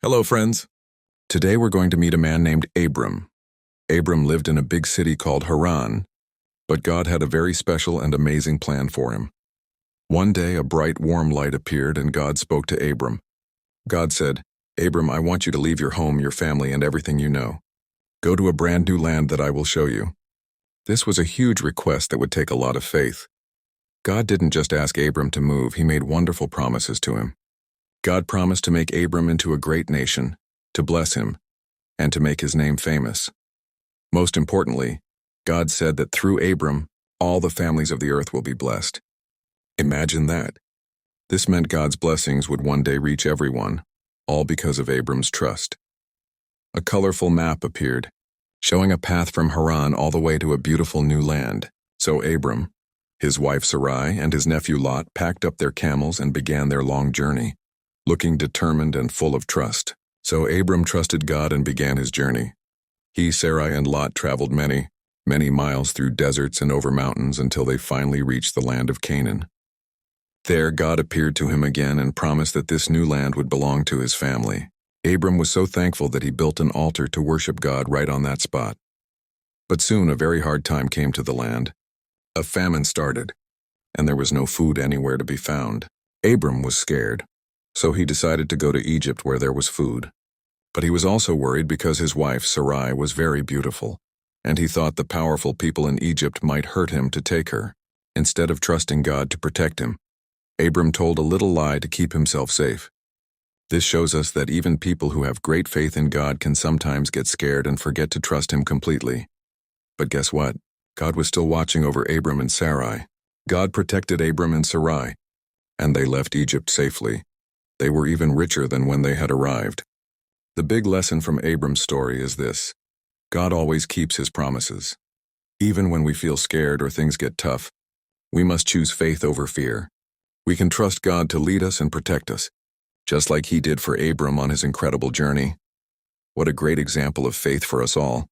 Hello, friends. Today we're going to meet a man named Abram. Abram lived in a big city called Haran, but God had a very special and amazing plan for him. One day, a bright, warm light appeared and God spoke to Abram. God said, "Abram, I want you to leave your home, your family, and everything you know. Go to a brand new land that I will show you." This was a huge request that would take a lot of faith. God didn't just ask Abram to move, he made wonderful promises to him. God promised to make Abram into a great nation, to bless him, and to make his name famous. Most importantly, God said that through Abram, all the families of the earth will be blessed. Imagine that. This meant God's blessings would one day reach everyone, all because of Abram's trust. A colorful map appeared, showing a path from Haran all the way to a beautiful new land. So Abram, his wife Sarai, and his nephew Lot packed up their camels and began their long journey, looking determined and full of trust. So Abram trusted God and began his journey. He, Sarai, and Lot traveled many, many miles through deserts and over mountains until they finally reached the land of Canaan. There, God appeared to him again and promised that this new land would belong to his family. Abram was so thankful that he built an altar to worship God right on that spot. But soon a very hard time came to the land. A famine started, and there was no food anywhere to be found. Abram was scared, so he decided to go to Egypt where there was food. But he was also worried because his wife, Sarai, was very beautiful, and he thought the powerful people in Egypt might hurt him to take her. Instead of trusting God to protect him, Abram told a little lie to keep himself safe. This shows us that even people who have great faith in God can sometimes get scared and forget to trust him completely. But guess what? God was still watching over Abram and Sarai. God protected Abram and Sarai, and they left Egypt safely. They were even richer than when they had arrived. The big lesson from Abram's story is this: God always keeps his promises. Even when we feel scared or things get tough, we must choose faith over fear. We can trust God to lead us and protect us, just like he did for Abram on his incredible journey. What a great example of faith for us all.